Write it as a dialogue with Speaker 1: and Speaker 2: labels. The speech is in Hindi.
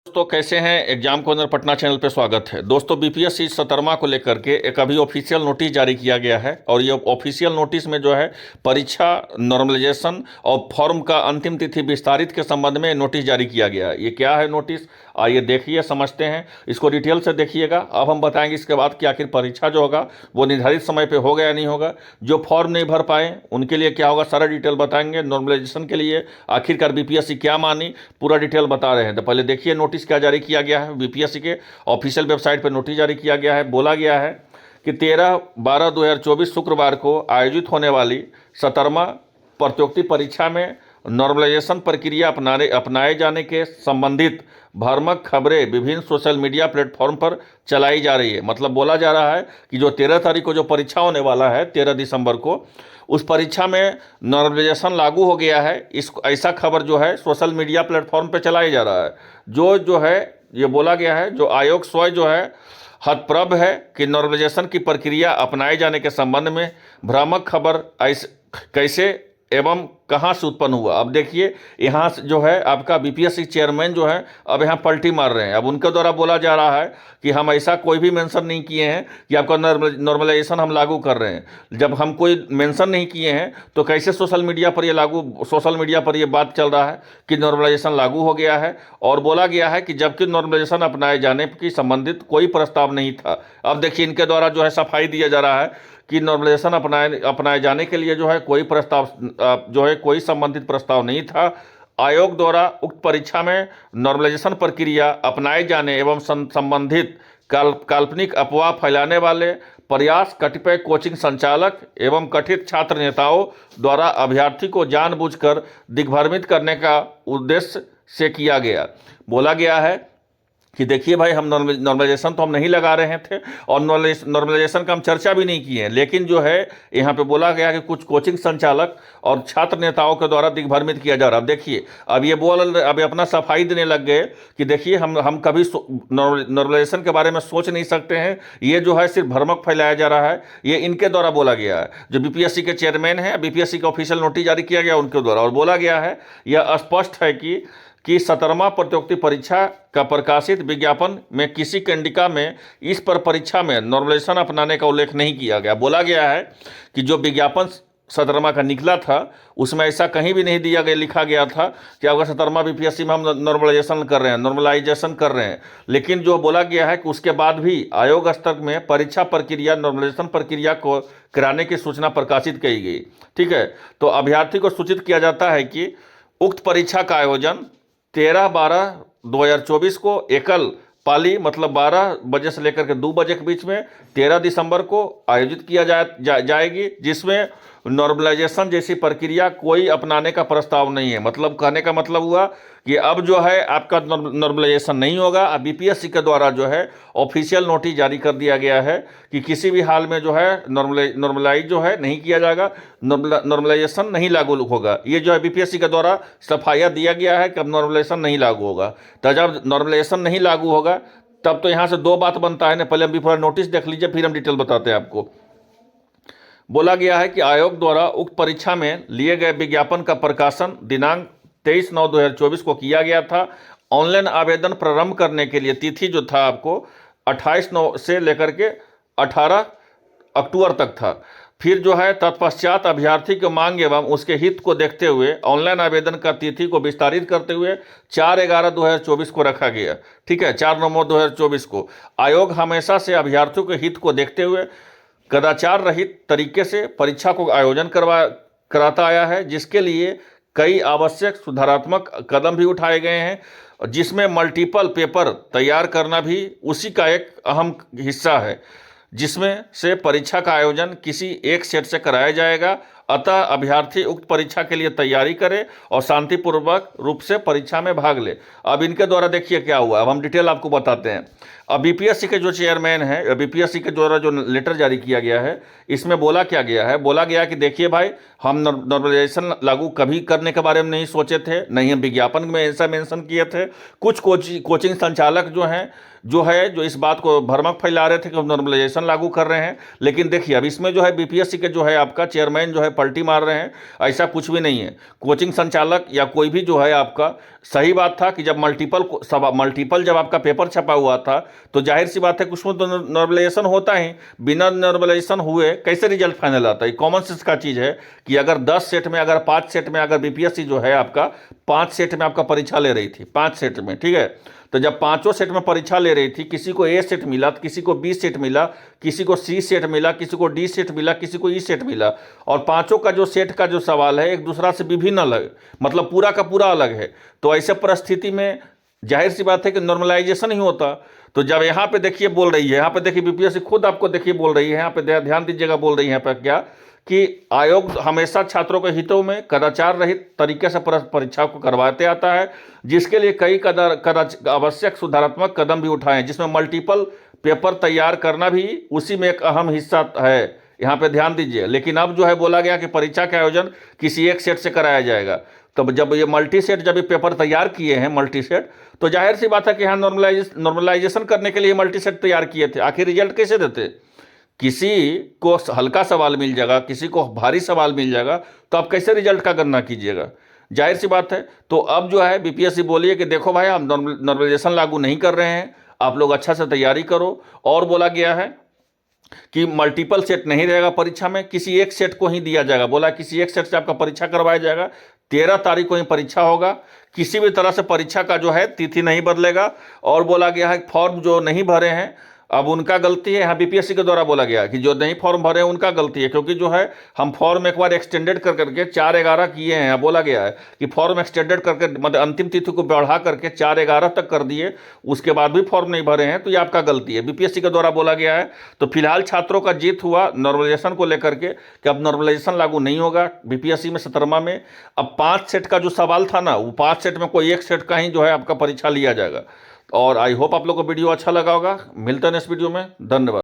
Speaker 1: दोस्तों कैसे हैं। एग्जाम कॉर्नर पटना चैनल पे स्वागत है। दोस्तों बीपीएससी 17वां को लेकर के एक अभी ऑफिशियल नोटिस जारी किया गया है और ये ऑफिशियल नोटिस में जो है परीक्षा नॉर्मलाइजेशन और फॉर्म का अंतिम तिथि विस्तारित के संबंध में नोटिस जारी किया गया है। ये क्या है नोटिस, आइए देखिए समझते हैं, इसको डिटेल से देखिएगा। अब हम बताएंगे इसके बाद कि आखिर परीक्षा जो होगा वो निर्धारित समय पर होगा या नहीं होगा, जो फॉर्म नहीं भर पाए उनके लिए क्या होगा, सारा डिटेल बताएंगे। नॉर्मलाइजेशन के लिए आखिरकार बीपीएससी क्या मानी, पूरा डिटेल बता रहे हैं। तो पहले देखिए नोटिस क्या जारी किया गया है। बीपीएससी के ऑफिशियल वेबसाइट पर नोटिस जारी किया गया है। बोला गया है कि 13/12/2024 शुक्रवार को आयोजित होने वाली 17वां प्रतियोगिता परीक्षा में नॉर्मलाइजेशन प्रक्रिया अपनाए जाने के संबंधित भ्रामक खबरें विभिन्न सोशल मीडिया प्लेटफॉर्म पर चलाई जा रही है। मतलब बोला जा रहा है कि जो 13 तारीख को जो परीक्षा होने वाला है, 13 दिसंबर को, उस परीक्षा में नॉर्मलाइजेशन लागू हो गया है। इस ऐसा खबर जो है सोशल मीडिया प्लेटफॉर्म पे चलाया जा रहा है। जो है ये बोला गया है, जो आयोग स्वयं जो है हतप्रभ है कि नॉर्मलाइजेशन की प्रक्रिया अपनाए जाने के संबंध में भ्रामक खबर कैसे एवं कहां से उत्पन्न हुआ। अब देखिए यहाँ जो है आपका बीपीएससी चेयरमैन जो है अब यहाँ पलटी मार रहे हैं। अब उनके द्वारा बोला जा रहा है कि हम ऐसा कोई भी मेंशन नहीं किए हैं कि आपका नॉर्मलाइजेशन हम लागू कर रहे हैं। जब हम कोई मेंशन नहीं किए हैं तो कैसे सोशल मीडिया पर ये बात चल रहा है कि नॉर्मलाइजेशन लागू हो गया है। और बोला गया है कि जबकि नॉर्मलाइजेशन अपनाए जाने की संबंधित कोई प्रस्ताव नहीं था। अब देखिए इनके द्वारा जो है सफाई दिया जा रहा है कि नॉर्मलाइजेशन अपनाए जाने के लिए जो है कोई प्रस्ताव जो है कोई संबंधित प्रस्ताव नहीं था। आयोग द्वारा उक्त परीक्षा में नॉर्मलाइजेशन प्रक्रिया अपनाए जाने एवं संबंधित काल्पनिक अफवाह फैलाने वाले प्रयास कतिपय कोचिंग संचालक एवं कथित छात्र नेताओं द्वारा अभ्यर्थी को जानबूझकर दिग्भ्रमित करने का उद्देश्य से किया गया। बोला गया है कि देखिए भाई, हम नॉर्मलाइजेशन तो हम नहीं लगा रहे थे और नॉर्मलाइजेशन का हम चर्चा भी नहीं किए हैं, लेकिन जो है यहाँ पे बोला गया कि कुछ कोचिंग संचालक और छात्र नेताओं के द्वारा दिग्भ्रमित किया जा रहा है। अब देखिए अब ये अब अपना सफाई देने लग गए कि देखिए हम कभी नॉर्मलाइजेशन के बारे में सोच नहीं सकते हैं। ये जो है सिर्फ भ्रमक फैलाया जा रहा है, ये इनके द्वारा बोला गया है। जो बीपीएससी के चेयरमैन है, बीपीएससी का ऑफिशियल नोटिस जारी किया गया उनके द्वारा, और बोला गया है यह स्पष्ट है कि 17वां प्रतियोगिता परीक्षा का प्रकाशित विज्ञापन में किसी कंडिका में इस पर परीक्षा में नॉर्मलाइजेशन अपनाने का उल्लेख नहीं किया गया। बोला गया है कि जो विज्ञापन 17वां का निकला था उसमें ऐसा कहीं भी नहीं लिखा गया था कि अगर 17वां बीपीएससी में हम नॉर्मलाइजेशन कर रहे हैं। लेकिन जो बोला गया है कि उसके बाद भी आयोग स्तर में परीक्षा प्रक्रिया नॉर्मलाइजेशन प्रक्रिया को कराने की सूचना प्रकाशित की गई। ठीक है, तो अभ्यर्थी को सूचित किया जाता है कि उक्त परीक्षा का आयोजन 13/12/2024 को एकल पाली मतलब 12 बजे से लेकर के 2 बजे के बीच में 13 दिसंबर को आयोजित किया जाएगी, जिसमें नॉर्मलाइजेशन जैसी प्रक्रिया कोई अपनाने का प्रस्ताव नहीं है। मतलब कहने का मतलब हुआ कि अब जो है आपका नॉर्मलाइजेशन नहीं होगा। अब बीपीएससी के द्वारा जो है ऑफिशियल नोटिस जारी कर दिया गया है कि किसी भी हाल में जो है नॉर्मलाइज जो है नहीं किया जाएगा, नॉर्मलाइजेशन नहीं लागू होगा। ये जो है बीपीएससी के द्वारा सफाया दिया गया है कि अब नॉर्मलाइजेशन नहीं लागू होगा। तो जब नॉर्मलाइजेशन नहीं लागू होगा तब तो यहाँ से दो बात बनता है ना। पहले हम पूरा नोटिस देख लीजिए, फिर हम डिटेल बताते हैं आपको। बोला गया है कि आयोग द्वारा उक्त परीक्षा में लिए गए विज्ञापन का प्रकाशन दिनांक 23/9/2024 को किया गया था। ऑनलाइन आवेदन प्रारंभ करने के लिए तिथि जो था आपको 28/9 से लेकर के 18 अक्टूबर तक था। फिर जो है तत्पश्चात अभ्यर्थी की मांग एवं उसके हित को देखते हुए ऑनलाइन आवेदन का तिथि को विस्तारित करते हुए 4/11/2024 को रखा गया। ठीक है, 4/9/2024 को। आयोग हमेशा से अभ्यर्थियों के हित को देखते हुए कदाचार रहित तरीके से परीक्षा को आयोजन कराता आया है, जिसके लिए कई आवश्यक सुधारात्मक कदम भी उठाए गए हैं, जिसमें मल्टीपल पेपर तैयार करना भी उसी का एक अहम हिस्सा है, जिसमें से परीक्षा का आयोजन किसी एक सेट से कराया जाएगा। अतः अभ्यर्थी उक्त परीक्षा के लिए तैयारी करे और शांतिपूर्वक रूप से परीक्षा में भाग ले। अब इनके द्वारा देखिए क्या हुआ, अब हम डिटेल आपको बताते हैं। अब बीपीएससी के जो चेयरमैन है, बीपीएससी के द्वारा जो लेटर जारी किया गया है, इसमें बोला क्या गया है, बोला गया कि देखिए भाई, हम नॉर्मलाइजेशन लागू कभी करने के बारे में नहीं सोचे थे, नहीं हम विज्ञापन में ऐसा मेंशन किए थे। कुछ कोचिंग संचालक जो इस बात को भ्रमक फैला रहे थे कि हम नॉर्मलाइजेशन लागू कर रहे हैं। लेकिन देखिए अब इसमें जो है बीपीएससी के जो है आपका चेयरमैन जो है पलटी मार रहे हैं, ऐसा कुछ भी नहीं है। कोचिंग संचालक या कोई भी जो है आपका, सही बात था कि जब मल्टीपल जब आपका पेपर छपा हुआ था तो जाहिर सी बात है कि उसमें तो नॉर्मलाइजेशन होता ही, बिना नॉर्मलाइजेशन हुए कैसे रिजल्ट फाइनल आता है। कॉमन सेंस का चीज़ है कि अगर 10 सेट में, अगर 5 सेट में, अगर बीपीएससी जो है आपका 5 सेट में आपका परीक्षा ले रही थी, 5 सेट में, ठीक है, तो जब पांचों सेट में परीक्षा ले रही थी, किसी को ए सेट मिला, किसी को बी सेट मिला, किसी को सी सेट मिला, किसी को डी सेट मिला, किसी को ई सेट मिला, और पांचों का जो सेट का जो सवाल है एक दूसरा से विभिन्न अलग, मतलब पूरा का पूरा अलग है। तो ऐसे परिस्थिति में जाहिर सी बात है कि नॉर्मलाइजेशन ही होता। तो जब यहाँ पे देखिए बोल रही है, यहाँ पे देखिए बीपीएससी खुद आपको देखिए बोल रही है, यहाँ पे ध्यान दीजिएगा, बोल रही है यहाँ पे क्या कि आयोग हमेशा छात्रों के हितों में कदाचार रहित तरीके से परीक्षा को करवाते आता है, जिसके लिए कई आवश्यक सुधारात्मक कदम भी उठाए हैं, जिसमें मल्टीपल पेपर तैयार करना भी उसी में एक अहम हिस्सा है। यहाँ पे ध्यान दीजिए। लेकिन अब जो है बोला गया कि परीक्षा का आयोजन किसी एक सेट से कराया जाएगा। तब जब ये मल्टी सेट जब ये पेपर तैयार किए हैं मल्टी सेट, तो जाहिर सी बात है कि यहाँ नॉर्मलाइजेशन करने के लिए मल्टी सेट तैयार किए थे। आखिर रिजल्ट कैसे देते? किसी को हल्का सवाल मिल जाएगा, किसी को भारी सवाल मिल जाएगा, तो आप कैसे रिजल्ट का गणना कीजिएगा? जाहिर सी बात है। तो अब जो है बीपीएससी बोलिए कि देखो भाई, हम नॉर्मलाइजेशन लागू नहीं कर रहे हैं, आप लोग अच्छा से तैयारी करो। और बोला गया है कि मल्टीपल सेट नहीं रहेगा परीक्षा में, किसी एक सेट को ही दिया जाएगा। बोला किसी एक सेट से आपका परीक्षा करवाया जाएगा। 13 तारीख को ही परीक्षा होगा। किसी भी तरह से परीक्षा का जो है तिथि नहीं बदलेगा। और बोला गया है फॉर्म जो नहीं भरे हैं अब उनका गलती है। यहाँ बीपीएससी के द्वारा बोला गया कि जो नहीं फॉर्म भरे हैं उनका गलती है, क्योंकि जो है हम फॉर्म एक बार एक्सटेंडेड कर करके 4/11 किए हैं। बोला गया है कि फॉर्म एक्सटेंडेड करके, मतलब अंतिम तिथि को बढ़ा करके 4/11 तक कर दिए, उसके बाद भी फॉर्म नहीं भरे हैं, तो ये आपका गलती है, बीपीएससी के द्वारा बोला गया है। तो फिलहाल छात्रों का जीत हुआ नॉर्मलाइजेशन को लेकर के कि अब नॉर्मलाइजेशन लागू नहीं होगा बीपीएससी में 17वां में। अब 5 सेट का जो सवाल था ना, वो 5 सेट में कोई एक सेट का ही जो है आपका परीक्षा लिया जाएगा। और आई होप आप लोग को वीडियो अच्छा लगा होगा। मिलते हैं नेक्स्ट वीडियो में। धन्यवाद।